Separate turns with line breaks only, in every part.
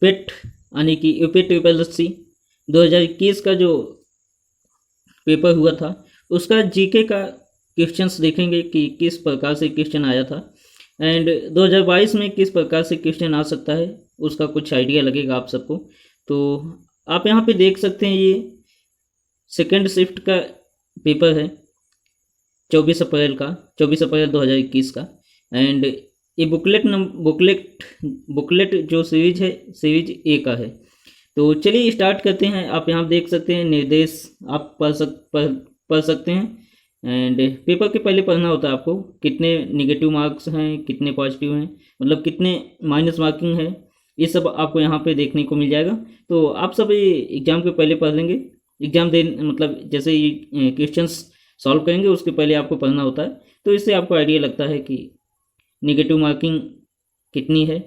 पेट यानी कि UP triple S C 2021 का जो पेपर हुआ था उसका जीके का क्वेश्चंस देखेंगे कि किस प्रकार से क्वेश्चन आया था एंड 2022 में किस प्रकार से क्वेश्चन आ सकता है उसका कुछ आइडिया लगेगा आप सबको। तो आप यहाँ पे देख सकते हैं ये सेकेंड शिफ्ट का पेपर है 24 अप्रैल 2021 का एंड ये बुकलेट जो सीरीज है सीरीज ए का है। तो चलिए स्टार्ट करते हैं। आप यहाँ देख सकते हैं निर्देश आप पढ़ सकते हैं एंड पेपर के पहले पढ़ना होता है आपको कितने नेगेटिव मार्क्स हैं कितने पॉजिटिव हैं मतलब कितने माइनस मार्किंग है ये सब आपको यहाँ पे देखने को मिल जाएगा। तो आप सब ये एग्ज़ाम के पहले पढ़ लेंगे। एग्ज़ाम दे मतलब जैसे ये क्वेश्चंस सॉल्व करेंगे उसके पहले आपको पढ़ना होता है तो इससे आपको आइडिया लगता है कि नेगेटिव मार्किंग कितनी है।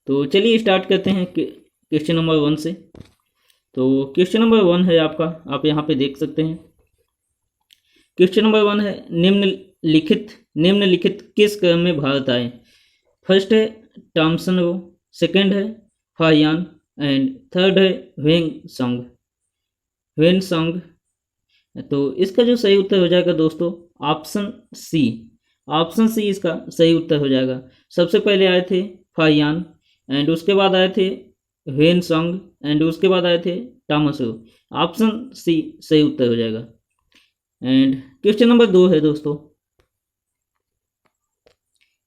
तो चलिए स्टार्ट करते हैं क्वेश्चन नंबर 1 से। तो क्वेश्चन नंबर 1 है आपका, आप यहाँ पे देख सकते हैं। क्वेश्चन नंबर 1 है निम्नलिखित किस क्रम में भारत आए। फर्स्ट है टॉमसन रो, सेकंड है फाहियान एंड थर्ड है ह्वेन सॉन्ग। तो इसका जो सही उत्तर हो जाएगा दोस्तों ऑप्शन सी इसका सही उत्तर हो जाएगा। सबसे पहले आए थे फाहियान एंड उसके बाद आए थे ह्वेन सॉन्ग एंड उसके बाद आए थे टॉमस रो। ऑप्शन सी सही उत्तर हो जाएगा। एंड क्वेश्चन नंबर 2 है दोस्तों।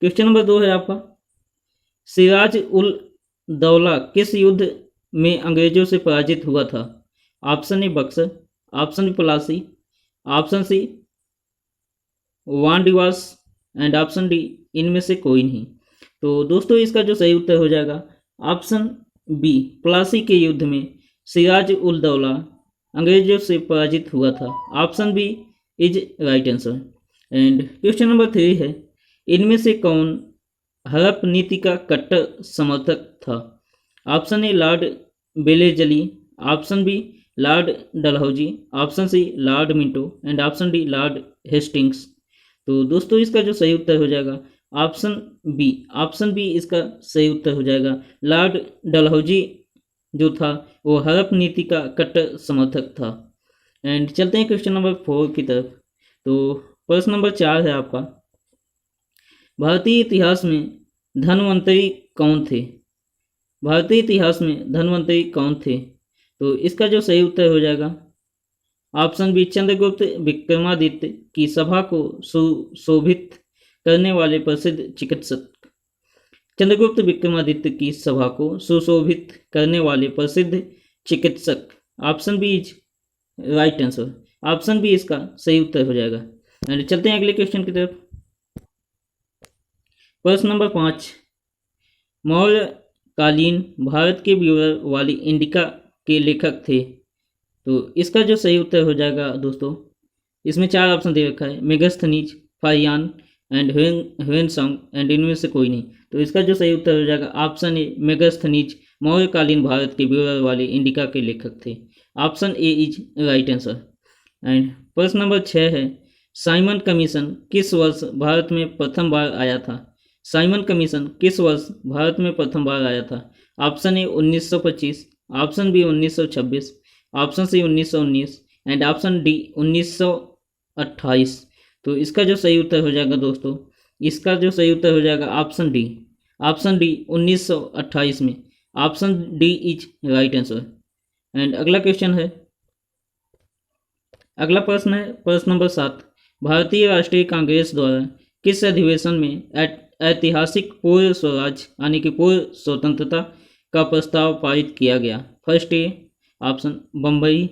क्वेश्चन नंबर 2 है आपका सिराज उल दौला किस युद्ध में अंग्रेजों से पराजित हुआ था। Option A Buxar, option B Plassey, option C Wandiwash and option D इनमें से कोई नहीं। तो दोस्तों इसका जो सही उत्तर हो जाएगा ऑप्शन बी प्लासी के युद्ध में सिराज उल दौला अंग्रेजों से पराजित हुआ था। Option B is right answer. And question number 3 है इनमें से कौन हड़प नीति का कट्टर समर्थक था। Option A Lord Wellesley, option B Lord Dalhousie, option C Lord Minto and option D Lord Hastings. तो दोस्तों इसका जो सही उत्तर हो जाएगा ऑप्शन बी इसका सही उत्तर हो जाएगा। लॉर्ड डलहौजी जो था वो हड़प नीति का कट्टर समर्थक था। एंड चलते हैं क्वेश्चन नंबर 4 की तरफ। तो प्रश्न नंबर 4 है आपका भारतीय इतिहास में धन्वंतरी कौन थे। भारतीय इतिहास में धन्वंतरी कौन थे। तो इसका जो सही उत्तर हो जाएगा ऑप्शन बी चंद्रगुप्त विक्रमादित्य की सभा को सुशोभित करने वाले प्रसिद्ध चिकित्सक। चंद्रगुप्त विक्रमादित्य की सभा को सुशोभित करने वाले प्रसिद्ध चिकित्सक। Option B is right answer. Option B इसका सही उत्तर हो जाएगा। एंड चलते हैं अगले क्वेश्चन की तरफ। प्रश्न नंबर 5 मौर्य कालीन भारत के व्यूअर वाली इंडिका के लेखक थे। तो इसका जो सही उत्तर हो जाएगा दोस्तों इसमें 4 ऑप्शन दे रखा है Megasthenes, Fahien and Hiuen Tsang and इनमें से कोई नहीं। तो इसका जो सही उत्तर हो जाएगा ऑप्शन ए मेगस्थनीज मौर्यकालीन भारत के व्यूअर वाले इंडिका के लेखक थे। Option A is right answer. And प्रश्न नंबर 6 है साइमन कमीशन किस वर्ष भारत में प्रथम बार आया था। साइमन कमीशन किस वर्ष भारत में प्रथम बार आया था। Option A 1925, option B 1926, option C 1919 and option D 1928। तो इसका जो सही उत्तर हो जाएगा दोस्तों इसका जो सही उत्तर हो जाएगा ऑप्शन डी 1928 में। Option D is right answer. And अगला क्वेश्चन है अगला प्रश्न है प्रश्न नंबर 7 भारतीय राष्ट्रीय कांग्रेस द्वारा किस अधिवेशन में ऐतिहासिक पूर्व स्वराज यानी कि पूर्व स्वतंत्रता का प्रस्ताव पारित किया गया। First A option Bombay,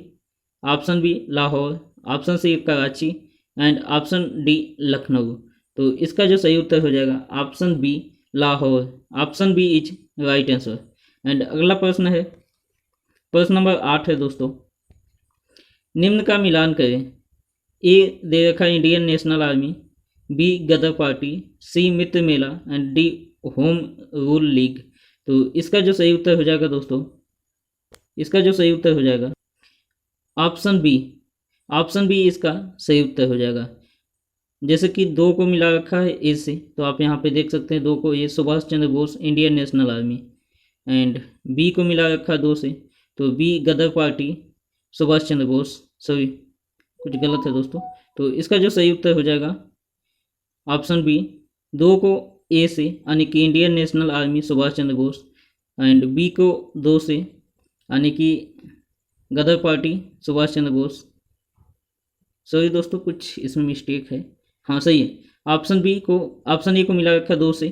option B Lahore, option C Karachi and option D Lucknow. तो इसका जो सही उत्तर हो जाएगा option B Lahore. Option B is right answer. And अगला प्रश्न है प्रश्न नंबर 8 है दोस्तों निम्न का मिलान करें। ए दे रखा Indian national Army, B Ghadar Party, C Mitra Mela and D Home rule League. तो इसका जो सही उत्तर हो जाएगा दोस्तों इसका जो सही उत्तर हो जाएगा ऑप्शन बी इसका सही उत्तर हो जाएगा। जैसे कि 2 को मिला रखा है ए से तो आप यहाँ पे देख सकते हैं 2 को, ये Subhash Chandra Bose Indian national army. And B को मिला रखा 2 से, तो B Ghadar party Subhash Chandra Bose, sorry कुछ गलत है दोस्तों। तो इसका जो सही उत्तर हो जाएगा ऑप्शन बी, 2 को ए से यानी कि Indian national Army Subhash Chandra Bose, and B को 2 से यानी कि गदर पार्टी सुभाष चंद्र बोस। सॉरी दोस्तों कुछ इसमें मिस्टेक है, हाँ सही है। ऑप्शन ए को मिला रखा 2 से,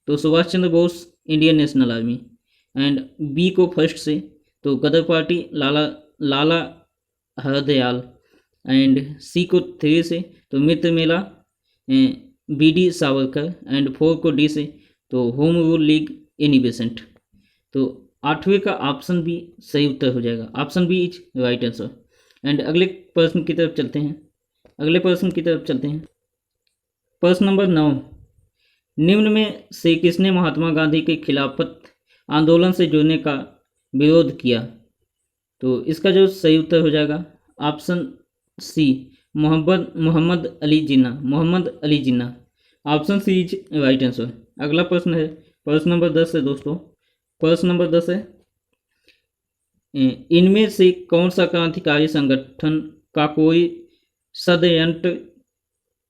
तो Subhash Chandra Bose Indian national army, and B को फर्स्ट से, तो Ghadar party Lala Hardayal, and C को 3 से, तो Mitra Mela B D Savarkar, and 4 को डी से, तो home rule league Annie Besant. तो 8वें का ऑप्शन बी सही उत्तर हो जाएगा, option B is right answer. And अगले प्रश्न की तरफ चलते हैं। प्रश्न नंबर 9, निम्न में से किसने महात्मा गांधी के खिलाफत आंदोलन से जुड़ने का विरोध किया? तो इसका जो सही उत्तर हो जाएगा option C, Mohammad Ali Jinnah, option C is right answer. अगला प्रश्न है प्रश्न नंबर 10 है दोस्तों। प्रश्न नंबर 10 है, इनमें से कौन सा क्रांतिकारी संगठन का कोई षड्यंत्र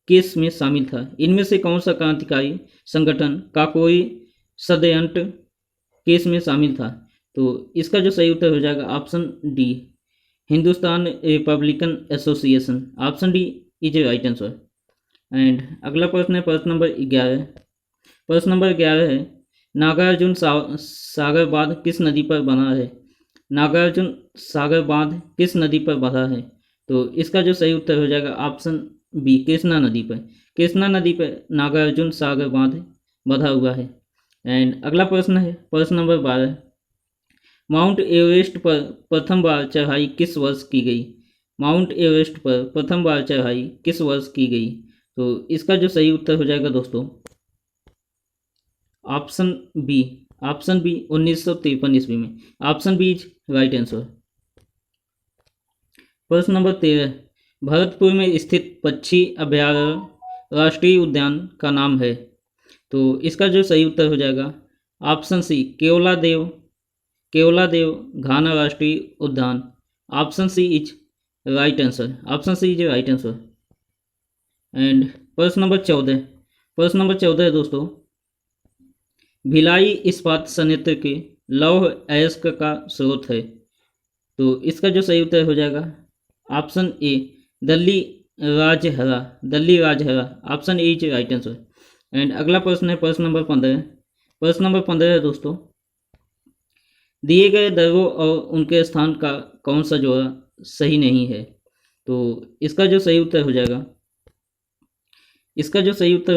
केस में शामिल था? इनमें से कौन सा क्रांतिकारी संगठन का कोई षड्यंत्र केस में शामिल था? तो इसका जो सही उत्तर हो जाएगा option D, Hindustan Republican association, option D is a right answer. And अगला प्रश्न है प्रश्न नंबर 11 है, नागार्जुन सागर बांध किस नदी पर बना है? नागार्जुन सागर बांध किस नदी पर बना है? तो इसका जो सही उत्तर हो जाएगा ऑप्शन बी, कृष्णा नदी पर नागार्जुन सागर बांध बंधा हुआ है। एंड अगला प्रश्न है प्रश्न नंबर 12, माउंट एवरेस्ट पर प्रथम बार चढ़ाई किस वर्ष की गई? माउंट एवरेस्ट पर प्रथम बार चढ़ाई किस वर्ष की गई? तो इसका जो सही उत्तर हो जाएगा दोस्तों ऑप्शन बी 1953 ईस्वी में, option B is right answer. प्रश्न नंबर 13, भरतपुर में स्थित पक्षी अभयारण्य राष्ट्रीय उद्यान का नाम है? तो इसका जो सही उत्तर हो जाएगा ऑप्शन सी, केवलादेव घाना राष्ट्रीय उद्यान, option C is right answer. And प्रश्न नंबर 14 है दोस्तों, भिलाई इस्पात संयंत्र के लौह अयस्क का स्रोत है? तो इसका जो सही उत्तर हो जाएगा option A, Dalli Rajhara, option A is right answer. And अगला प्रश्न है प्रश्न नंबर 15 है दोस्तों, दिए गए दरों और उनके स्थान का कौन सा जोड़ा सही नहीं है? तो इसका जो सही उत्तर हो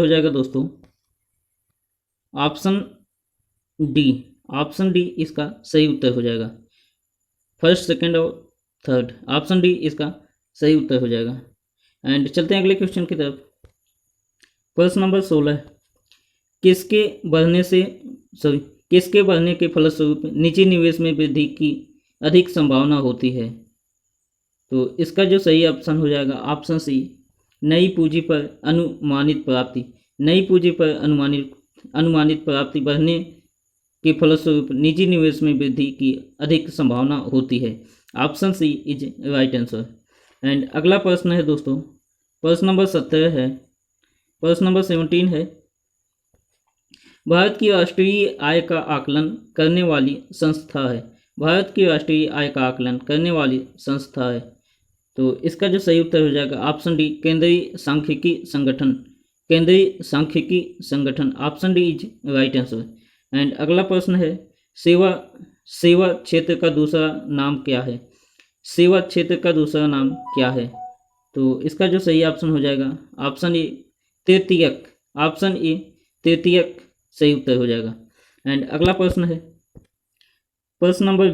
जाएगा दोस्तों ऑप्शन डी इसका सही उत्तर हो जाएगा। फर्स्ट, सेकंड और थर्ड, ऑप्शन डी इसका सही उत्तर हो जाएगा। एंड चलते हैं अगले क्वेश्चन की तरफ। प्रश्न नंबर 16, किसके बढ़ने के फलस्वरूप निजी निवेश में वृद्धि की अधिक संभावना होती है? तो इसका जो सही ऑप्शन हो जाएगा ऑप्शन सी, नई पूंजी पर अनुमानित प्राप्ति बढ़ने के फलस्वरूप निजी निवेश में वृद्धि की अधिक संभावना होती है, option C is right answer. And अगला प्रश्न है दोस्तों प्रश्न नंबर 17 है, भारत की राष्ट्रीय आय का आकलन करने वाली संस्था है। तो इसका जो सही उत्तर हो जाएगा ऑप्शन डी, केंद्रीय सांख्यिकी संगठन, option D is right answer. And अगला प्रश्न है, सेवा क्षेत्र का दूसरा नाम क्या है? तो इसका जो सही ऑप्शन हो जाएगा ऑप्शन ए, तृतीयक सही उत्तर हो जाएगा। एंड अगला प्रश्न है प्रश्न नंबर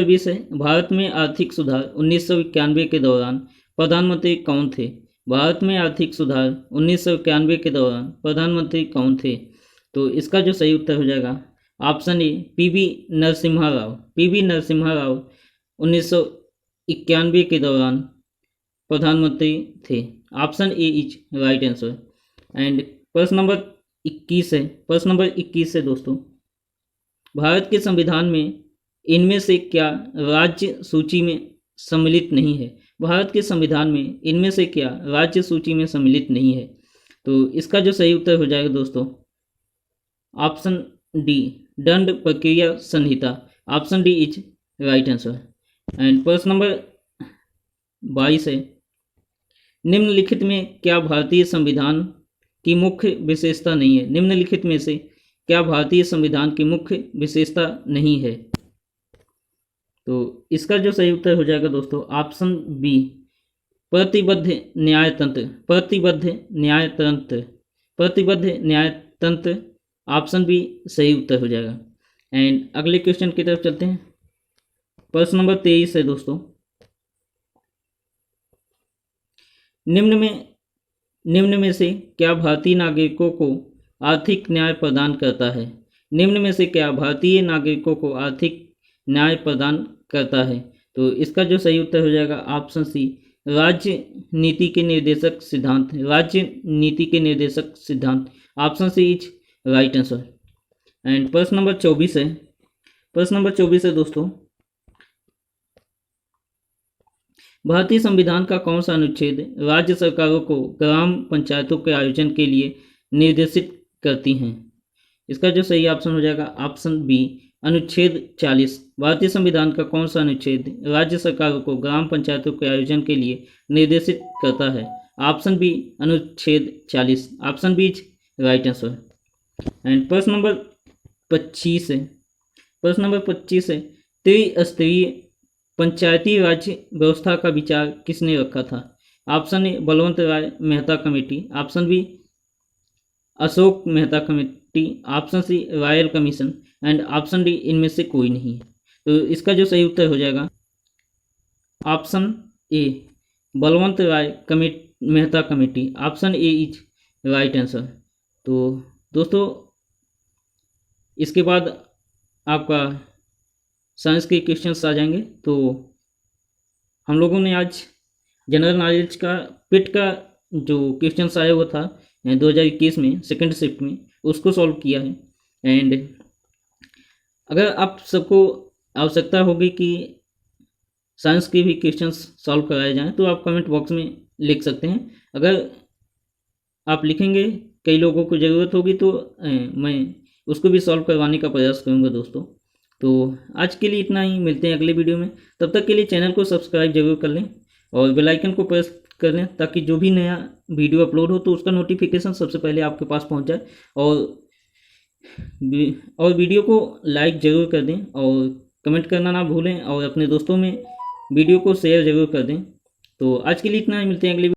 20 है, भारत में आर्थिक सुधार 1991 के दौरान प्रधानमंत्री कौन थे? भारत में आर्थिक सुधार 1991 के दौरान प्रधानमंत्री कौन थे? तो इसका जो सही उत्तर हो जाएगा ऑप्शन ए, पीवी नरसिम्हा राव 1991 के दौरान प्रधानमंत्री थे, option A is right answer. And प्रश्न नंबर 21 है दोस्तों, भारत के संविधान में इनमें से क्या राज्य सूची में सम्मिलित नहीं है? भारत के संविधान में इनमें से क्या राज्य सूची में सम्मिलित नहीं है? तो इसका जो सही उत्तर हो जाएगा दोस्तों ऑप्शन डी, दंड प्रक्रिया संहिता। Option D is right answer. And प्रश्न नंबर 22 है, निम्नलिखित में क्या भारतीय संविधान की मुख्य विशेषता नहीं है? निम्नलिखित में से क्या भारतीय संविधान की मुख्य विशेषता नहीं है? तो इसका जो सही उत्तर हो जाएगा दोस्तों ऑप्शन बी, प्रतिबद्ध न्यायतंत्र। प्रतिबद्ध न्यायतंत्र, प्रतिबद्ध न्यायतंत्र। ऑप्शन बी सही उत्तर हो जाएगा। एंड अगले क्वेश्चन की तरफ चलते हैं। प्रश्न नंबर 23 है दोस्तों, निम्न में से क्या भारतीय नागरिकों को आर्थिक न्याय प्रदान करता है? निम्न में से क्या भारतीय नागरिकों को आर्थिक न्याय प्रदान करता है? तो इसका जो सही उत्तर हो जाएगा ऑप्शन सी, राज्य नीति के निर्देशक सिद्धांत। राज्य नीति के निर्देशक सिद्धांत। Option C is right answer. And प्रश्न नंबर 24 है। प्रश्न नंबर 24 है दोस्तों, भारतीय संविधान का कौन सा अनुच्छेद राज्य सरकारों को ग्राम पंचायतों के आयोजन के लिए निर्देशित करती हैं? इसका जो सही ऑप्शन हो जाएगा ऑप्शन बी, अनुच्छेद 40। भारतीय संविधान का कौन सा अनुच्छेद राज्य सरकारों को ग्राम पंचायतों के आयोजन के लिए निर्देशित करता है? ऑप्शन बी, अनुच्छेद 40। Option B is right answer. And प्रश्न नंबर 25 है। प्रश्न नंबर 25 है, त्रिस्तरीय पंचायती राज्य व्यवस्था का विचार किसने रखा था? Option A, Balwant Rai Mehta committee. Option B, Ashok Mehta committee. Option C, royal commission. And option D, इनमें से कोई नहीं है। तो इसका जो सही उत्तर हो जाएगा option A, Balwant Rai Mehta committee. Option A is right answer. तो दोस्तों इसके बाद आपका साइंस के क्वेश्चंस आ जाएंगे। तो हम लोगों ने आज जनरल नॉलेज का पिट का जो क्वेश्चंस आया हुआ था 2021 में सेकंड शिफ्ट में, उसको सॉल्व किया है। एंड अगर आप सबको आवश्यकता होगी कि साइंस के भी क्वेश्चंस सॉल्व कराए जाएं तो आप कमेंट बॉक्स में लिख सकते हैं। अगर आप लिखेंगे, कई लोगों को ज़रूरत होगी तो मैं उसको भी सॉल्व करवाने का प्रयास करूँगा दोस्तों। तो आज के लिए इतना ही, मिलते हैं अगले वीडियो में। तब तक के लिए चैनल को सब्सक्राइब जरूर कर लें और बेल आइकन को प्रेस कर लें ताकि जो भी नया वीडियो अपलोड हो तो उसका नोटिफिकेशन सबसे पहले आपके पास पहुंच जाए। और वीडियो को लाइक ज़रूर कर दें और कमेंट करना ना भूलें और अपने दोस्तों में वीडियो को शेयर ज़रूर कर दें। तो आज के लिए इतना ही, मिलते हैं अगले